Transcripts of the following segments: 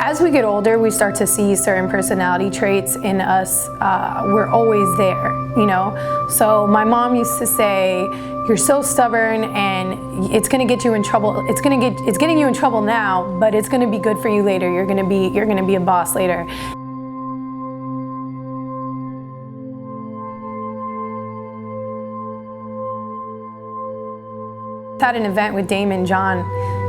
As we get older, we start to see certain personality traits in us. We're always there, you know? So my mom used to say, you're so stubborn and it's gonna get you in trouble. It's getting you in trouble now, but it's gonna be good for you later. You're gonna be a boss later. Had an event with Damon John,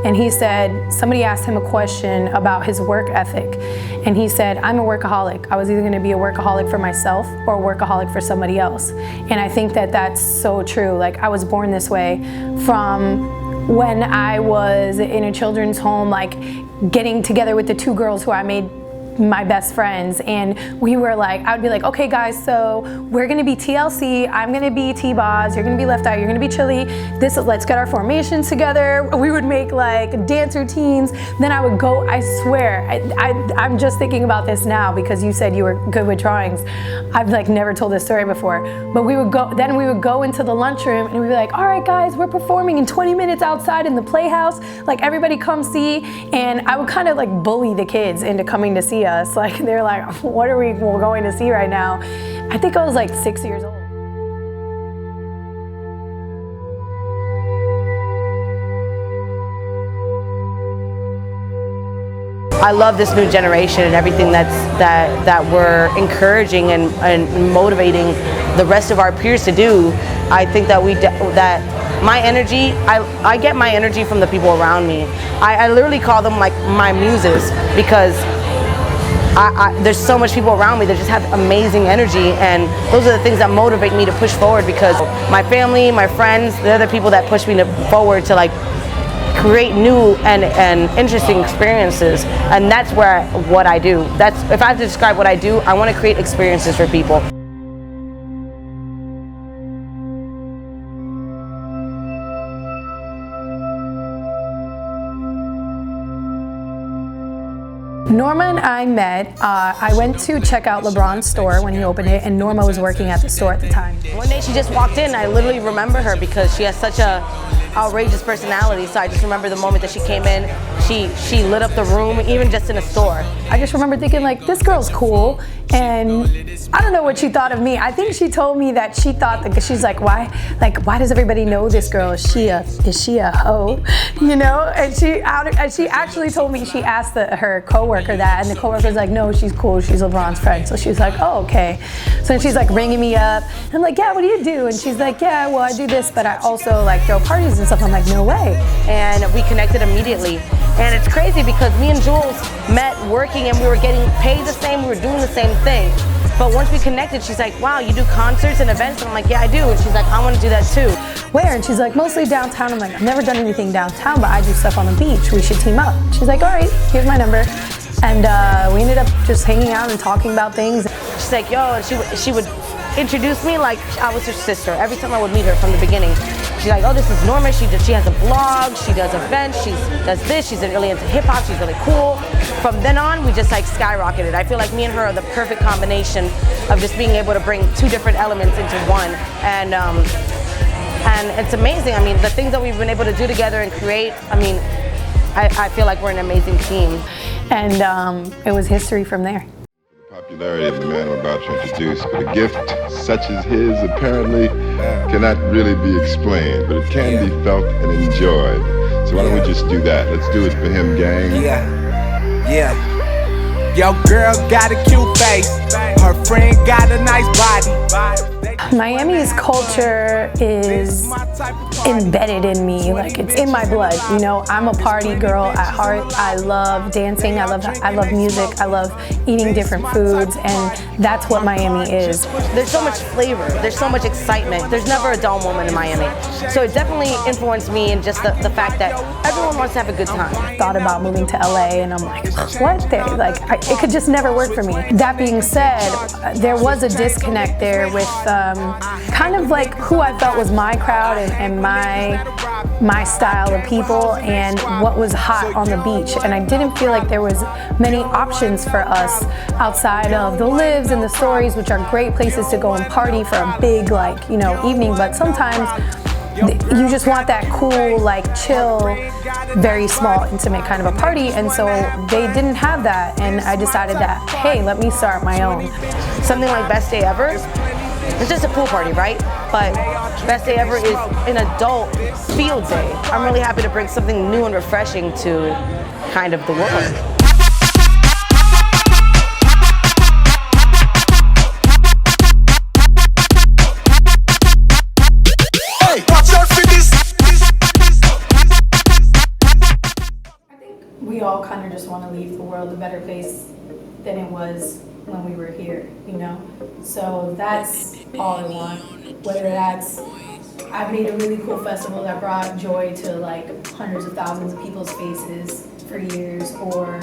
and he said, somebody asked him a question about his work ethic, and he said, I'm a workaholic. I was either gonna be a workaholic for myself or a workaholic for somebody else. And I think that that's so true. Like, I was born this way from when I was in a children's home, like getting together with the two girls who I made my best friends, and we were like, I would be like, okay guys, so we're gonna be TLC, I'm gonna be T-Boz, you're gonna be Left Eye, you're gonna be Chili, let's get our formations together. We would make like dance routines. Then I would go, I swear, I'm just thinking about this now because you said you were good with drawings. I've like never told this story before, but we would go into the lunchroom and we'd be like, all right guys, we're performing in 20 minutes outside in the Playhouse, like everybody come see. And I would kind of like bully the kids into coming to see us. Like, they're like, what are we going to see right now? I think I was like 6 years old. I love this new generation and everything that we're encouraging and motivating the rest of our peers to do. I think that my energy, I get my energy from the people around me. I literally call them like my muses, because there's so much people around me that just have amazing energy, and those are the things that motivate me to push forward, because my family, my friends, they're the people that push me forward to like create new and interesting experiences. And that's what I do. If I have to describe what I do, I want to create experiences for people. Norma and I met, I went to check out LeBron's store when he opened it, and Norma was working at the store at the time. One day she just walked in, I literally remember her because she has such a outrageous personality, so I just remember the moment that she came in, she lit up the room, even just in a store. I just remember thinking like, this girl's cool, and I don't know what she thought of me. I think she told me that she thought that, she's like, why does everybody know this girl? Is she a hoe? You know? And she actually told me, she asked her coworker that, and the coworker was like, no, she's cool, she's LeBron's friend. So she's like, oh, okay. So she's like ringing me up, and I'm like, yeah, what do you do? And she's like, yeah, well, I do this, but I also like throw parties and stuff. I'm like, no way. And we connected immediately. And it's crazy because me and Jules met working, and we were getting paid the same, we were doing the same thing. But once we connected, she's like, wow, you do concerts and events? And I'm like, yeah, I do. And she's like, I want to do that too. Where? And she's like, mostly downtown. I'm like, I've never done anything downtown, but I do stuff on the beach. We should team up. She's like, all right, here's my number. And we ended up just hanging out and talking about things. She's like, yo, and she would introduce me like I was her sister. Every time I would meet her from the beginning. She's like, oh, this is Norma, she has a blog, she does events, she does this, she's really into hip hop, she's really cool. From then on, we just like skyrocketed. I feel like me and her are the perfect combination of just being able to bring two different elements into one. And it's amazing. I mean, the things that we've been able to do together and create, I mean, I feel like we're an amazing team. And it was history from there. The popularity of the man I'm about to introduce, but a gift such as his apparently cannot really be explained, but it can be felt and enjoyed. So why don't we just do that? Let's do it for him, gang. Yo, girl got a cute face, her friend got a nice body. Miami's culture is embedded in me, like it's in my blood, you know. I'm a party girl at heart. I love dancing, I love music, I love eating different foods, and that's what Miami is. There's so much flavor, there's so much excitement, there's never a dull moment in Miami. So it definitely influenced me in just the fact that everyone wants to have a good time. I thought about moving to LA, and I'm like, what? It could just never work for me. That being said, there was a disconnect there with kind of like who I felt was my crowd and my style of people and what was hot on the beach. And I didn't feel like there was many options for us outside of the Lives and the Stories, which are great places to go and party for a big, like, you know, evening. But sometimes you just want that cool, like chill, very small, intimate kind of a party, and so they didn't have that, and I decided that, hey, let me start my own. Something like Best Day Ever, it's just a pool party, right? But Best Day Ever is an adult field day. I'm really happy to bring something new and refreshing to kind of the world. We all kind of just want to leave the world a better place than it was when we were here, you know? So that's all I want. Whether that's, I've made a really cool festival that brought joy to like hundreds of thousands of people's faces for years, or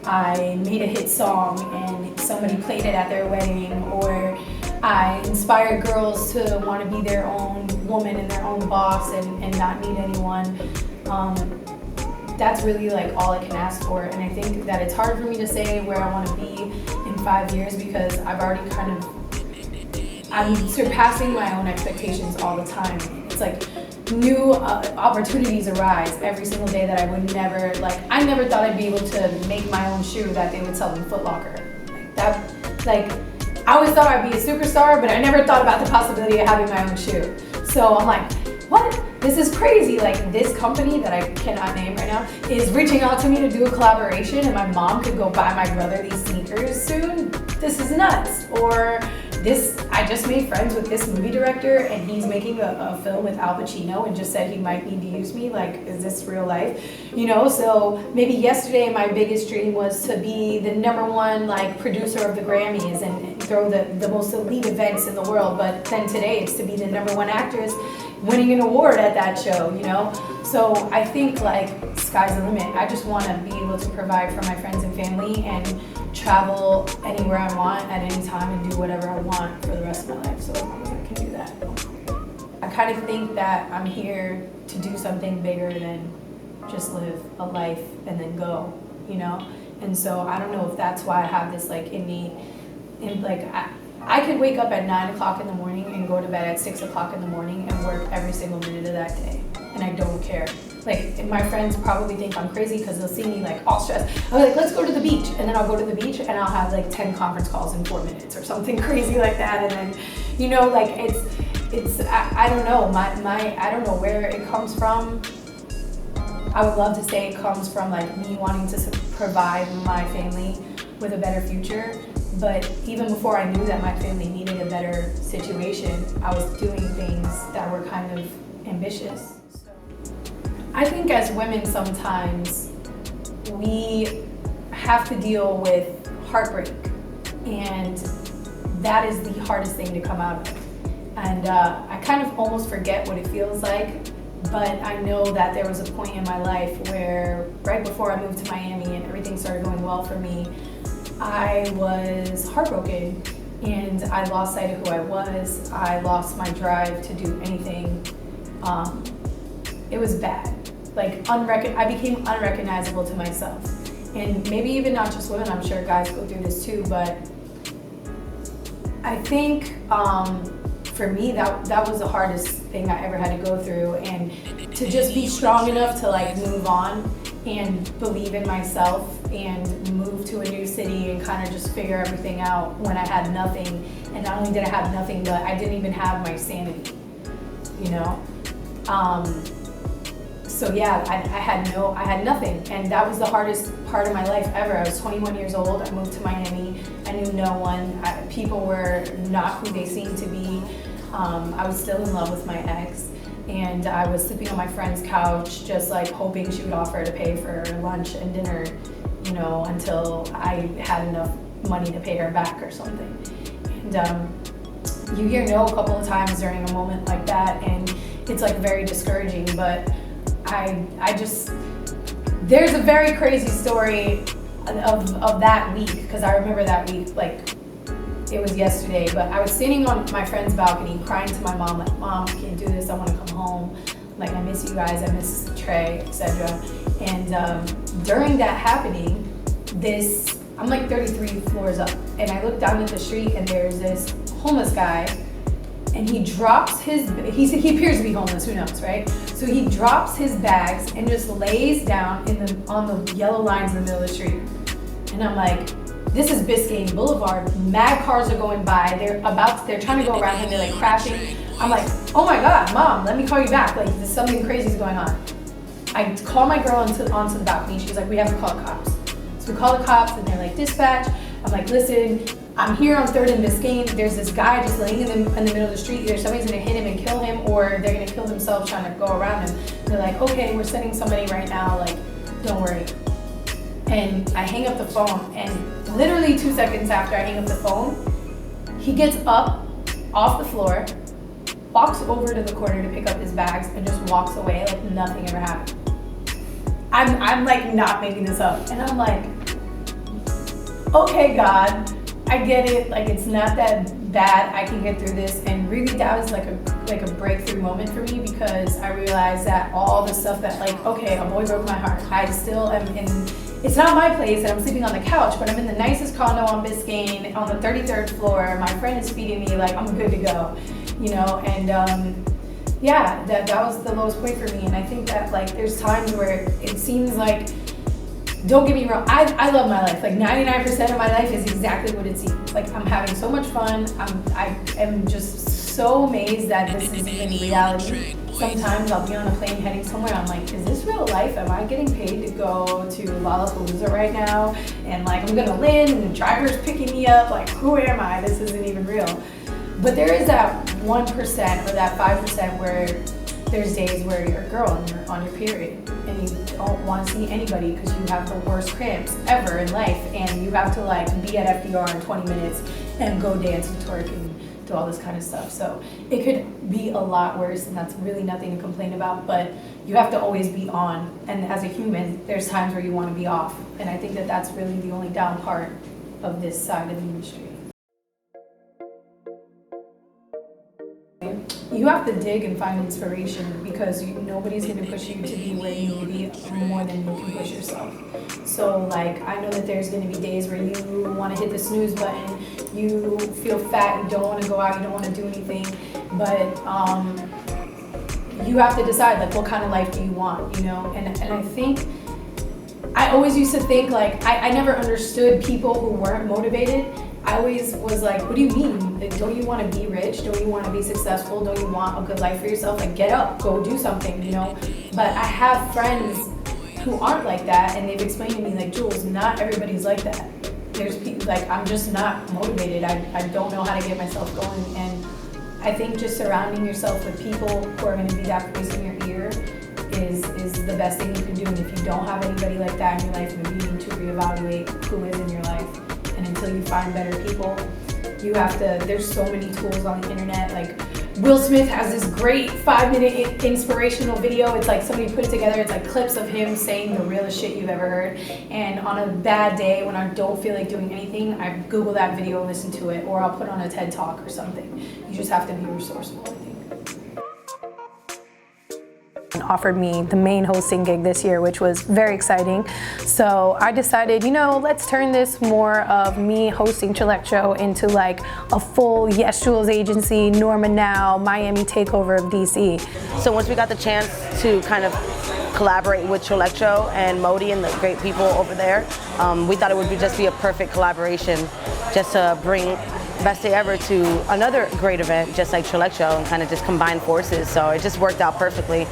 I made a hit song and somebody played it at their wedding, or I inspired girls to want to be their own woman and their own boss and not need anyone. That's really like all I can ask for, and I think that it's hard for me to say where I want to be in 5 years because I've already I'm surpassing my own expectations all the time. It's like new opportunities arise every single day that I would never, like, I never thought I'd be able to make my own shoe that they would sell in Foot Locker. I always thought I'd be a superstar, but I never thought about the possibility of having my own shoe. So I'm like, what? This is crazy. Like, this company that I cannot name right now is reaching out to me to do a collaboration, and my mom could go buy my brother these sneakers soon. This is nuts. Or this, I just made friends with this movie director and he's making a film with Al Pacino and just said he might need to use me. Like, is this real life? You know, so maybe yesterday my biggest dream was to be the #1 like producer of the Grammys and throw the most elite events in the world. But then today it's to be the #1 actress winning an award at that show, you know? So I think like sky's the limit. I just want to be able to provide for my friends and family and travel anywhere I want at any time and do whatever I want for the rest of my life. So as long as I can do that. I kind of think that I'm here to do something bigger than just live a life and then go, you know? And so I don't know if that's why I have this like innate, I could wake up at 9 o'clock in the morning and go to bed at 6 o'clock in the morning and work every single minute of that day. And I don't care. Like, my friends probably think I'm crazy because they'll see me like all stressed. I'm like, let's go to the beach. And then I'll go to the beach and I'll have like 10 conference calls in 4 minutes or something crazy like that. And then, you know, like I don't know, I don't know where it comes from. I would love to say it comes from like me wanting to provide my family with a better future. But even before I knew that my family needed a better situation, I was doing things that were kind of ambitious. I think as women sometimes we have to deal with heartbreak, and that is the hardest thing to come out of. And I kind of almost forget what it feels like, but I know that there was a point in my life where right before I moved to Miami and everything started going well for me, I was heartbroken and I lost sight of who I was. I lost my drive to do anything. It was bad. Like, I became unrecognizable to myself. And maybe even not just women, I'm sure guys go through this too, but I think for me that was the hardest thing I ever had to go through, and to just be strong enough to like move on and believe in myself and move to a new city and kind of just figure everything out when I had nothing. And not only did I have nothing, but I didn't even have my sanity, you know? So yeah, I had nothing, and that was the hardest part of my life ever. I was 21 years old, I moved to Miami, I knew no one, people were not who they seemed to be. I was still in love with my ex, and I was sleeping on my friend's couch, just like hoping she would offer to pay for lunch and dinner, you know, until I had enough money to pay her back or something. And you hear no a couple of times during a moment like that, and it's like very discouraging, but there's a very crazy story of that week, because I remember that week like it was yesterday, but I was sitting on my friend's balcony crying to my mom, like, Mom, I can't do this, I want to come home, like, I miss you guys, I miss Trey, etc. And during that happening, I'm like 33 floors up, and I look down at the street and there's this homeless guy, and he drops his, he appears to be homeless, who knows, right? So he drops his bags and just lays down on the yellow lines in the middle of the street. And I'm like, this is Biscayne Boulevard. Mad cars are going by. They're trying to go around him. They're like crashing. I'm like, oh my God, Mom, let me call you back. Like, there's something crazy is going on. I call my girl onto the balcony. She's like, we have to call the cops. So we call the cops and they're like, dispatch. I'm like, listen, I'm here on 3rd and Biscayne. There's this guy just laying in the middle of the street. Either somebody's gonna hit him and kill him, or they're gonna kill themselves trying to go around him. They're like, okay, we're sending somebody right now. Like, don't worry. And I hang up the phone, and literally 2 seconds after I hang up the phone, he gets up off the floor, walks over to the corner to pick up his bags, and just walks away like nothing ever happened. I'm like not making this up, and I'm like, okay, God, I get it. Like, it's not that bad. I can get through this. And really, that was like a breakthrough moment for me, because I realized that all the stuff that, like, okay, a boy broke my heart. I still am in. It's not my place and I'm sleeping on the couch, but I'm in the nicest condo on Biscayne on the 33rd floor. My friend is feeding me, like, I'm good to go, you know? And yeah, that was the lowest point for me. And I think that, like, there's times where it seems like, don't get me wrong, I love my life. Like 99% of my life is exactly what it seems. Like, I'm having so much fun. I am just so amazed that this is even reality. Sometimes I'll be on a plane heading somewhere, I'm like, is this real life? Am I getting paid to go to Lollapalooza right now? And like, I'm gonna land and the driver's picking me up, like, who am I? This isn't even real. But there is that 1% or that 5% where there's days where you're a girl and you're on your period and you don't want to see anybody because you have the worst cramps ever in life, and you have to like be at FDR in 20 minutes and go dance and twerk and do all this kind of stuff. So it could be a lot worse, and that's really nothing to complain about, but you have to always be on. And as a human, there's times where you want to be off. And I think that that's really the only down part of this side of the industry. You have to dig and find inspiration, because nobody's going to push you to be where you need to be more than you can push yourself. So like, I know that there's going to be days where you want to hit the snooze button, you feel fat, you don't want to go out, you don't want to do anything, but you have to decide, like, what kind of life do you want, you know? And I think, I always used to think, like, I never understood people who weren't motivated. I always was like, what do you mean? Like, don't you want to be rich? Don't you want to be successful? Don't you want a good life for yourself? Like, get up, go do something, you know? But I have friends who aren't like that, and they've explained to me, like, Jules, not everybody's like that. There's people, like, I'm just not motivated. I don't know how to get myself going. And I think just surrounding yourself with people who are going to be that voice in your ear is the best thing you can do. And if you don't have anybody like that in your life, maybe you need to reevaluate who is in your life. And until you find better people, you have to, there's so many tools on the internet. Like, Will Smith has this great 5-minute inspirational video. It's like somebody put it together. It's like clips of him saying the realest shit you've ever heard. And on a bad day when I don't feel like doing anything, I Google that video and listen to it, or I'll put on a TED Talk or something. You just have to be resourceful, I think. Offered me the main hosting gig this year, which was very exciting. So I decided, you know, let's turn this more of me hosting Trillectro into like a full YesJulz agency, Norma Now, Miami takeover of DC. So once we got the chance to kind of collaborate with Trillectro and Modi and the great people over there, we thought it would just be a perfect collaboration just to bring Best Day Ever to another great event just like Trillectro and kind of just combine forces. So it just worked out perfectly.